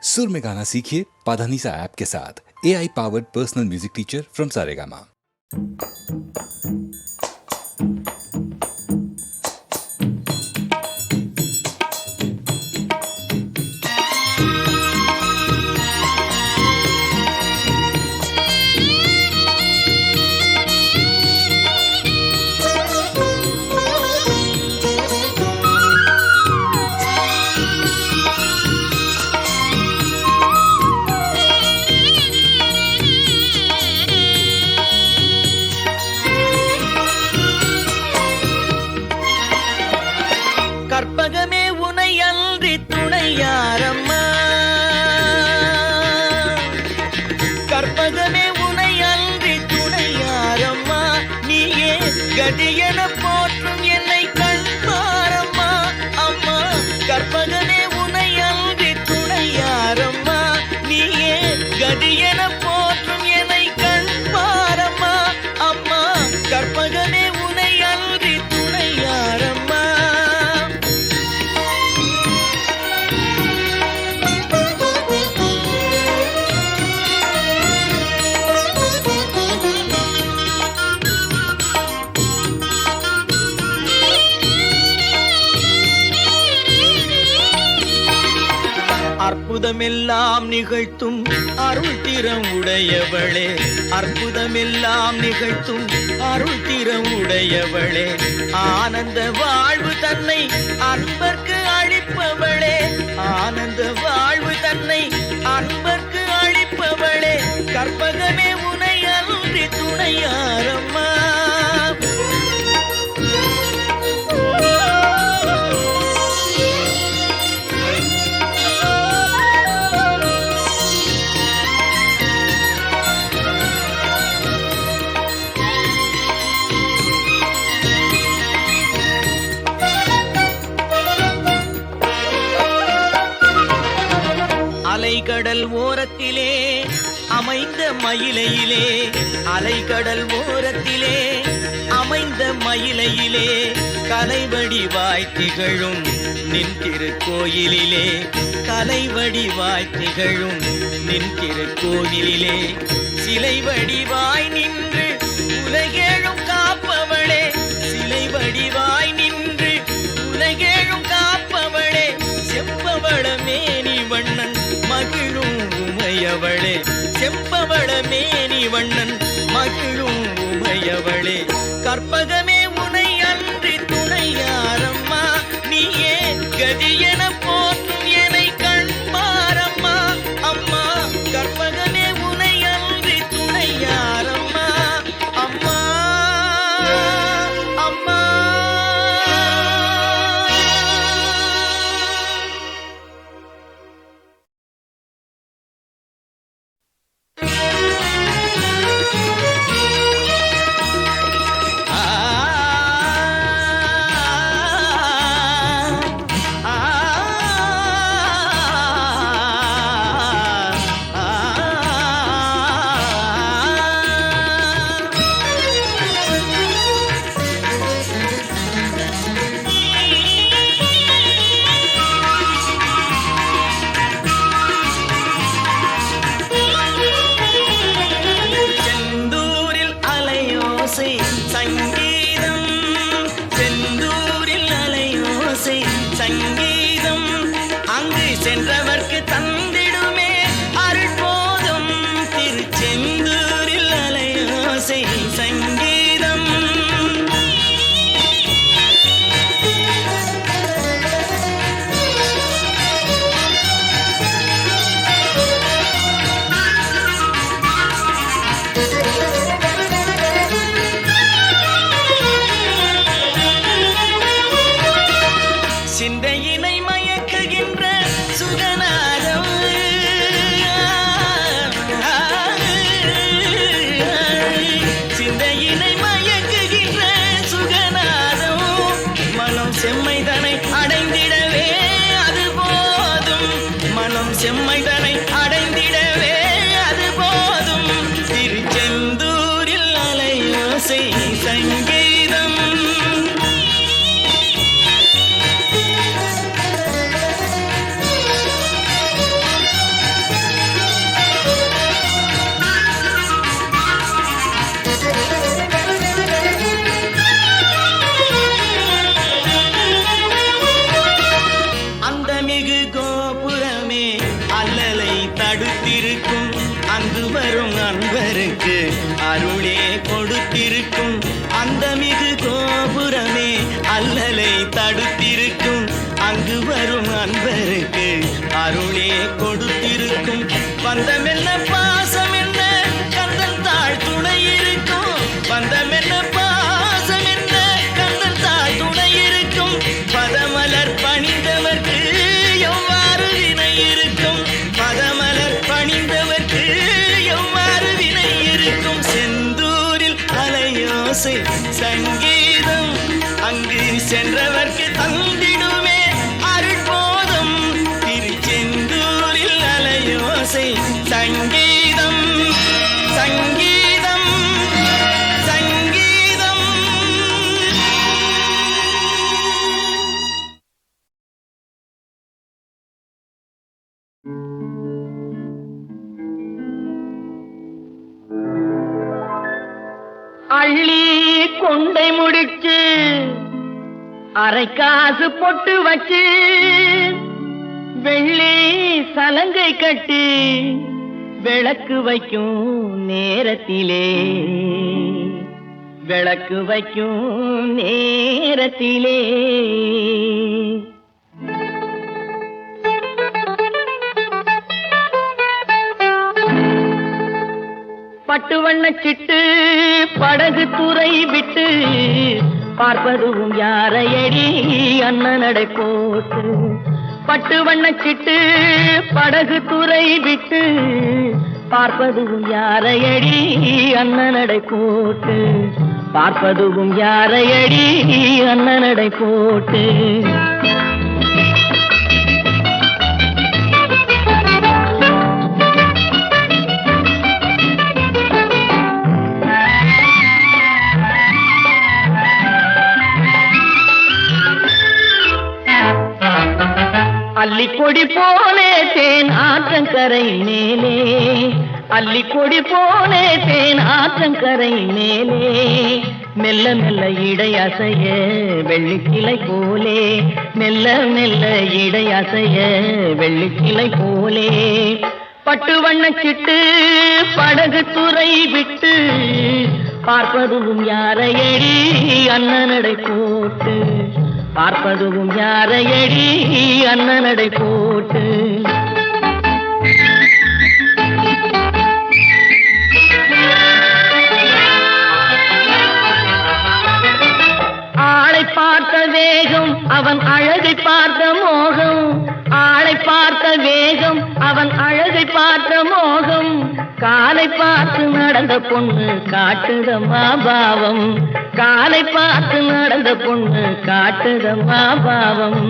सुर में गाना सीखिए पाधानीसा ऐप के साथ। AI powered personal music teacher from Saregama. கற்பகமே உனை அன்றி துணை யாரம்மா, கற்பகமே உனை அன்றி துணை யாரம்மா, நீயே கதியென போற்றும் என்னை கண் பாரம்மா அம்மா. கற்பகமே உனை அன்றி துணை யாரம்மா, நீயே கதியென போற்றும் என்னை கண் பாரம்மா அம்மா. கற்பகமே உனை அன்றி துணை யாரம்மா. அற்புதமெல்லாம் நிகழ்த்தும் அருள் திறம் உடையவளே, அற்புதமெல்லாம் நிகழ்த்தும் அருள் திறம் உடையவளே, ஆனந்த வாழ்வு தன்னை அன்பர்க்கு அளிப்பவளே, ஆனந்த வாழ்வு தன்னை அன்பர்க்கு அளிப்பவளே, கற்பகமே உனை அன்றி துணை யாரம்மா. அலைகடல் ஓரத்திலே அமைந்த மயிலையிலே, அலைகடல் ஓரத்திலே அமைந்த மயிலையிலே, கலைவடிவாய் திகழும் நின் திருக்கோயிலிலே, கலைவடிவாய் திகழும் நின் திருக்கோயிலிலே, சிலை வடிவாய் நின்று உலகேழும் காப்பவளே, சிலை வடிவாய் நின்று உலகேழும் காப்பவளே, செம்பவள மேனி வண்ணன் மகிழும் உமையவளே, செம்பவள மேனி வண்ணன் மகிழும் உமையவளே, கற்பகமே உனை அன்றி துணை யாரம்மா, நீயே கதியென போற்றும் என்னை கண் பாரம்மா அம்மா. கற்பகமே உனை அன்றி துணை யாரம்மா அம்மா அம்மா. சங்கீதம் செந்தூரில் அலையோசை சங்கீதம், அங்கு சென்றவர்க்கு தந்திடுமே அருள் போதும், திருச்செந்தூரில் அலையோசை சங்கீதம். சிந்தையினை மயக்குகின்ற சுகநாதம், சிந்தையினை மயக்குகின்ற சுகநாதம், மனம் செம்மைதனை அடைந்திடவே அது போதும், மனம் செம்மைதனை அடைந்திடவே அது போதும், திருச்செந்தூரில் அலையோசை சங்கீதம். தடுத்திருக்கும் அங்கு வரும் அன்பருக்கு அருளே கொடுத்திருக்கும் அந்த மிகு கோபுரமே அல்லலை தடுத்திருக்கும் அங்கு வரும் அன்பருக்கு அருளே கொடுத்திருக்கும் பந்தமென்ன பாசம் என்ன கந்தன் தாழ் துணை இருக்கும் பந்தமென்ன பாசம் என்ன கந்தன் தாழ் துணை இருக்கும் பதமலர் பணிந்தவர்க்கு எவ்வாறு வினை இருக்கும் பதமலர் பணிந்தவர்க்கு எவ்வாறு வினை இருக்கும் செந்தூரில் அலையோசை சங்கீதம் அங்கு சென்றவர்க்கு தந்திடுமே அருட்போதம் திருச்செந்தூரில் அலையோசை சங்கீதம் சங்கீதம் சங்கீதம் அள்ளி கொண்டை முடிச்சு அரை காசு பொட்டு வச்சு வெள்ளி சலங்கை கட்டி விளக்கு வைக்கும் நேரத்திலே விளக்கு வைக்கும் நேரத்திலே பட்டு வண்ணச்சிட்டு படகு துறை விட்டு பார்ப்பதும் யாரையடி அண்ணனடை போட்டு பட்டு வண்ணச்சிட்டு படகு துறை விட்டு பார்ப்பதும் யாரையடி அண்ணனடை போட்டு பார்ப்பதும் யாரையடி அண்ணனடை போட்டு அள்ளிக்கொடி போலே தேன் ஆற்றங்கரை மேலே அள்ளிக்கொடி போலே தேன் ஆற்றங்கரை மேலே மெல்ல மெல்ல இடை அசைய வெள்ளிக்கிளை போலே மெல்ல மெல்ல இடை அசைய வெள்ளிக்கிளை போலே பட்டு வண்ணச்சிட்டு படகு துறை விட்டு பார்ப்பதும் யாரையடி அண்ணனடை போட்டு பார்ப்பதும் யாரையடி அண்ணனடை போட்டு ஆளை பார்த்த வேகம் அவன் அழகை பார்த்த மோகம் ஆளை பார்த்த வேகம் அவன் அழகை பார்த்த மோகம் காலை பார்த்து நடந்த பொண்ணு காட்டுதம்மா பாவம் காலை பார்த்து நடந்த பொண்ணு காட்டுதம்மா பாவம்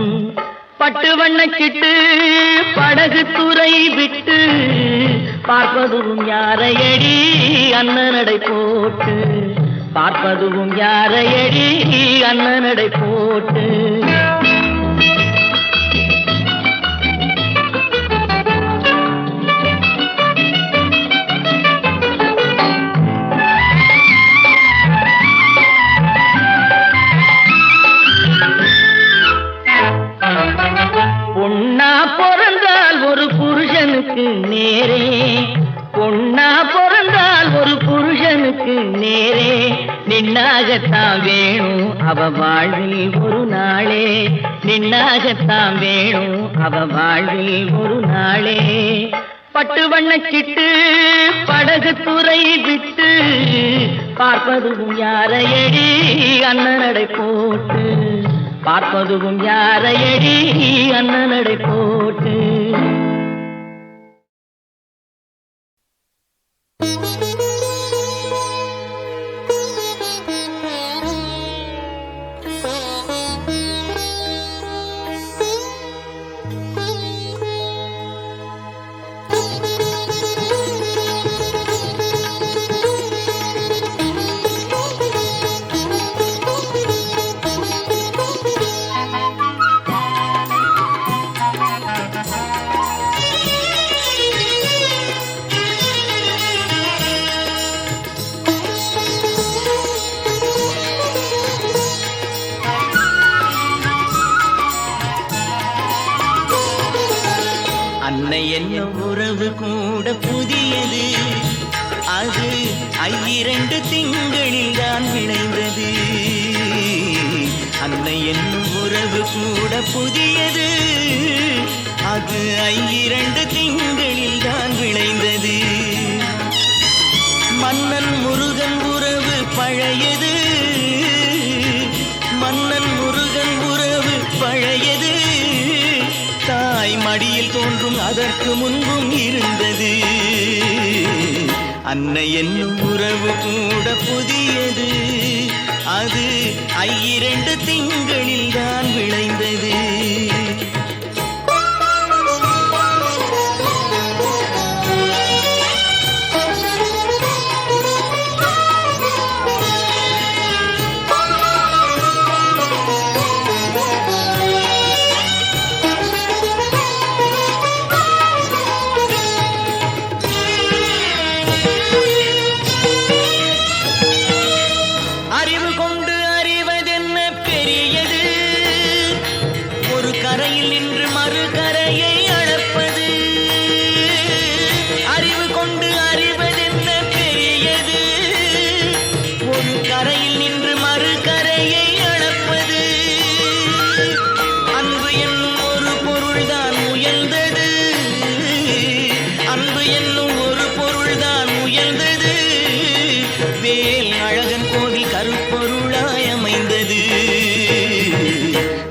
பட்டு வண்ணச்சிட்டு படகு துறை விட்டு பார்ப்பதும் யாரையடி அண்ணனடை போட்டு பார்ப்பதும் யாரையடி அண்ணனடை போட்டு பொன்னா பிறந்தால் ஒரு புருஷனுக்கு நேரே பொன்னா பிறந்தால் ஒரு புருஷனுக்கு நேரே நின்னாகத்தான் வேணும் அவ வாழ்வில் ஒரு நாளே நின்னாகத்தான் வேணும் அவ வாழ்வில் ஒரு நாளே பட்டு வண்ணச்சிட்டு படகு துறை விட்டு பார்ப்பதும் யாரையடி அண்ணனடை போட்டு பார்ப்பதும் யாரையடி அண்ணனடை போட்டு அன்னை என்ன உறவு கூட புதியது, அது 2 திங்களில் தான் விளைந்தது. அன்னை என்னும் உறவு கூட புதியது, அது 2 திங்களில் தான் விளைந்தது. மன்னன் முருகன் உறவு பழையது, மன்னன் முருகன் உறவு பழையது, தாய் மடியில் தோன்றும் அதற்கு முன்பும் இருந்தது. அன்னை என்னும் உறவு கூட புதியது, அது 2 திங்களில் தான் விளைந்தது.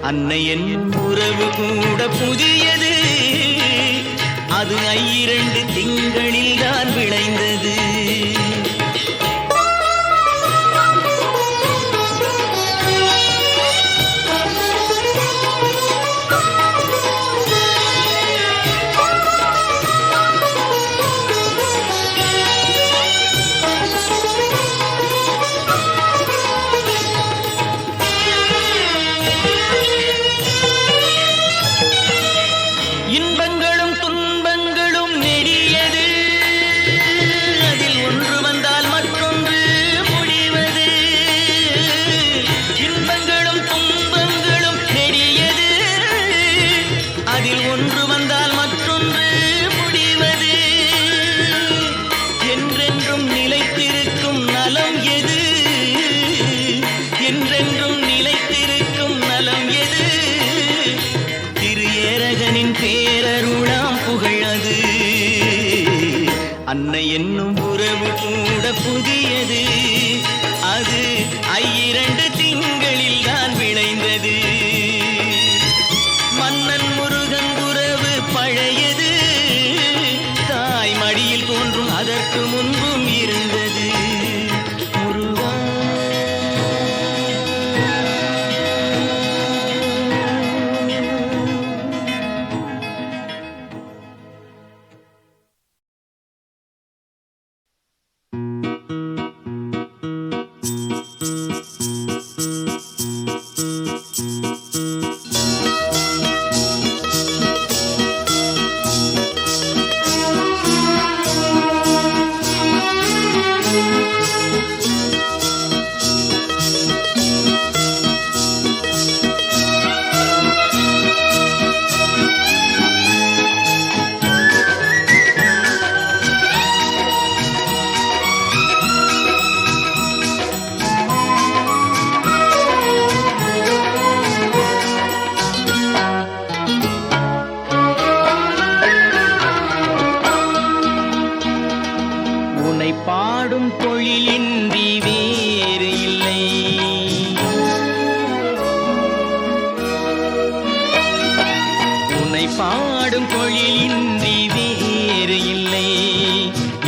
அன்னை என்னும் உறவு கூட புதியது, அது 2 திங்களில் தான் விளைந்தது. இன்பங்களும் துன்பங்களும் நெடியது, அதில் ஒன்று வந்தால் மற்றொன்று முடிவது. இன்பங்களும் துன்பங்களும் நெடியது, அதில் ஒன்று வந்தால் மற்றொன்று முடிவது. என்றென்றும் நிலைத்திருக்கும் நலம் எது, என்றென்றும் நிலைத்திருக்கும் நலம் எது, திரு ஏரகனின் பேரருளாம் புகழது. அன்னை என்னும் உறவு கூட புதியது, அது 2 திங்களில் தான் விளைந்தது. மன்னன் முருகன் உறவு பழையது, தாய் மடியில் தோன்றும் அதற்கு முன்பும் இருந்தது. முருகா பாடும் தொழிலின்றி வேறு இல்லை, உன்னை பாடும் தொழிலின்றி வேறு இல்லை,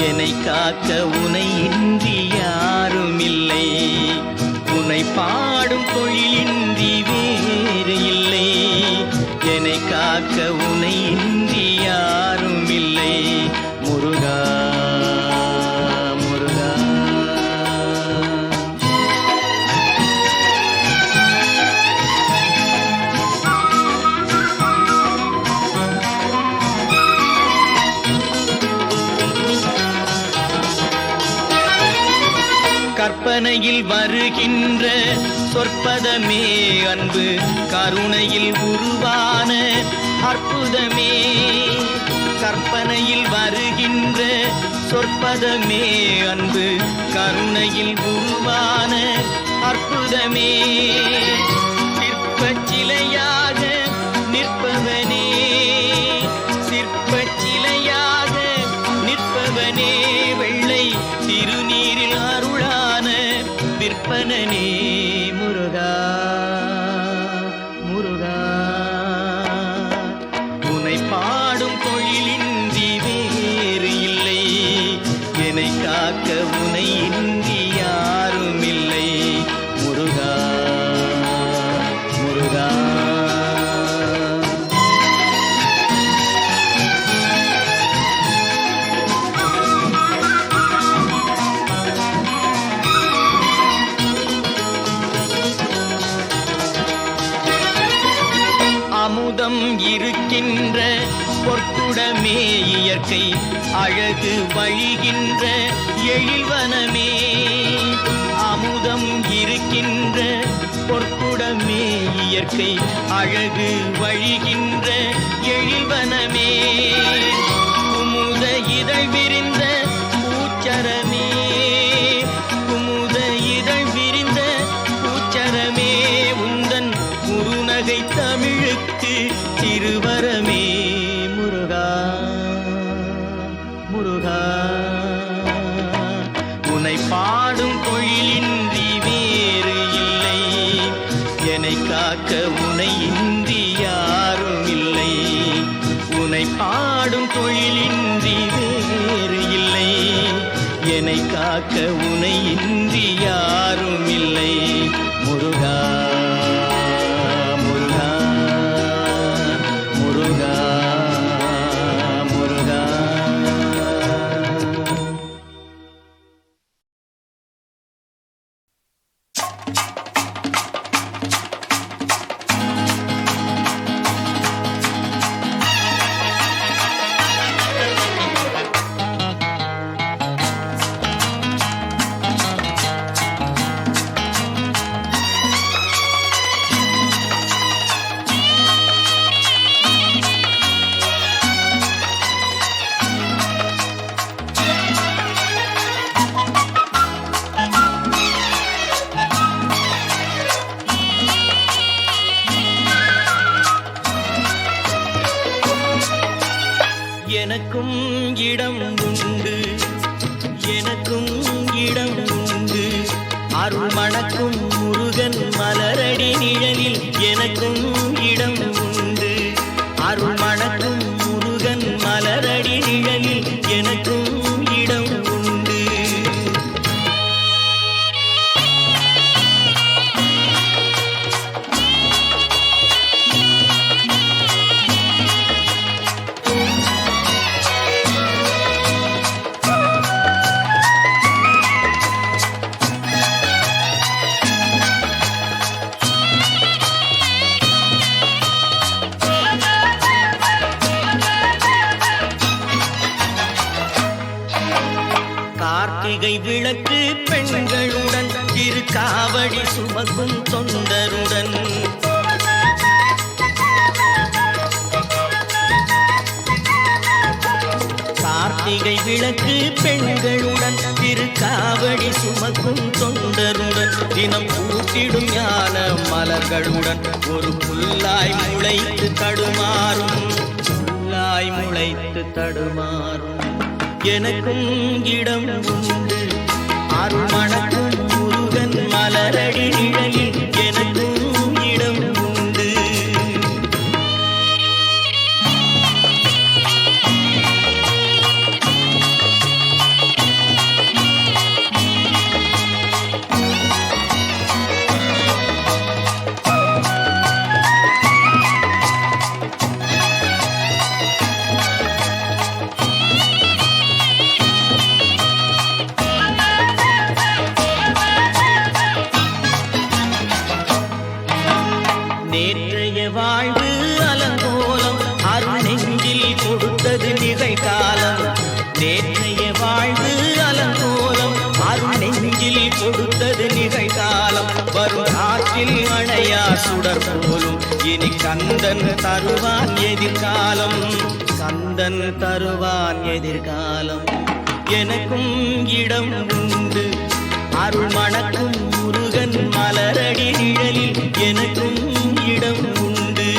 என்னை காக்க உனை இன்றி யாரும் இல்லை. உன்னை பாடும் தொழிலின்றி வேறு இல்லை, என்னை காக்க உனை இன்றி யாரும் இல்லை. முருகா கற்பனையில் வருகின்ற சொற்பதமே அன்பு, கருணையில் உருவான அற்புதமே. கற்பனையில் வருகின்ற சொற்பதமே அன்பு கருணையில் உருவான அற்புதமே சிற்பச் சிலையாக நிற்பவனே சிற்பச் சிலையாக நிற்பவனே வெள்ளை திருநீரில் அருளான விற்பனனே முருகா முருகா உனை பாடும் தொழிலின்றி வேறு இல்லை என்னை காக்க உனை இன்றி யாரும் இல்லை முருகா முருகா அமுதம் இருக்கின்ற பொற்குடமே இயற்கை அழகு வழிகின்ற எழில்வனமே அமுதம் இருக்கின்ற பொற்குடமே இயற்கை அழகு வழிகின்ற எழில்வனமே குமுத இதழ் விரிந்த பூச்சரமே குமுத இதழ் விரிந்த பூச்சரமே உந்தன் குறுநகை தமிழுக்கு திருவரமே முருகா முருகா உனை பாடும் தொழிலின்றி வேறு இல்லை என்னை காக்க உனை இன்றி யாரும் இல்லை உனை பாடும் தொழிலின்றி வேறு இல்லை என்னை காக்க உனை இன்றி யாரும் இல்லை முருகா முருகா முருகா முருகா எனக்கும் இடம் உண்டு எனக்கும் இடம் உண்டு அருள் மணக்கும் முருகன் மலரடி நிழலில் எனக்கும் இடம் உண்டு அருள் மணக்கும் முருகன் மலரடி நிழலில் எனக்கும் இடம் உண்டு கார்த்திகை விளக்கு பெண்களுடன் திருக்காவடி சுமக்கும் தொண்டருடன் கார்த்திகை விளக்கு பெண்களுடன் திருக்காவடி சுமக்கும் தொண்டருடன் தினம் கூட்டிடும் ஞான மலர்களுடன் ஒரு புல்லாய் முளைத்து தடுமாறும் புல்லாய் முளைத்து தடுமாறும் எனக்கும் இடம் உண்டு அருள் மணக்கும் முருகன் மலரடி நிழலில் எனக்கும் இடம் உண்டு நேற்றைய வாழ்வு அலங்கோலம் அருள் நெஞ்சில் கொடுத்தது நிகழ்காலம் நேற்றைய வாழ்வு அலங்கோலம் அருள் நெஞ்சில் கொடுத்தது நிகழ்காலம் வரும் ஆற்றில் அணையா சுடர் போலும் இனி கந்தன் தருவான் எதிர்காலம், கந்தன் தருவான் எதிர்காலம். எனக்கும் இடம் உண்டு அருள் மணக்கும் முருகன் மலரடி நிழலில், எனக்கும் இடம் உண்டு.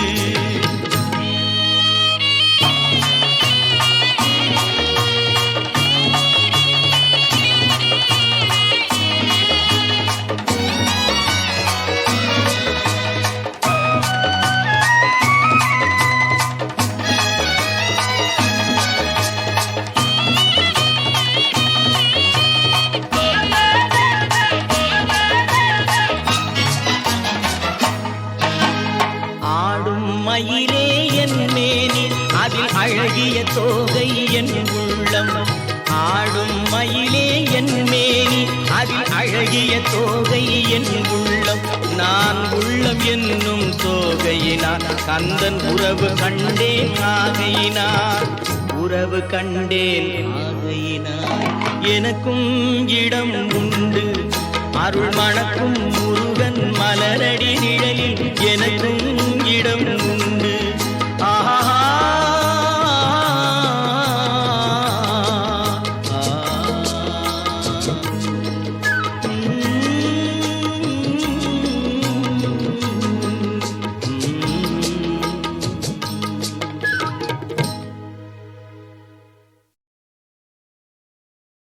மயிலே என் மேனி அதில் அழகிய தோகை என் உள்ளம், ஆடும் மயிலே என் மேனி அதில் அழகிய தோகை என் உள்ளம். நான் உள்ளம் என்னும் தோகையினார் கந்தன் உறவு கண்டேன் ஆகையினார், உறவு கண்டேன் ஆகையினார். எனக்கும் இடம் உண்டு அருள் மணக்கும் முருகன் மலரடி நிழலில், எனக்கும்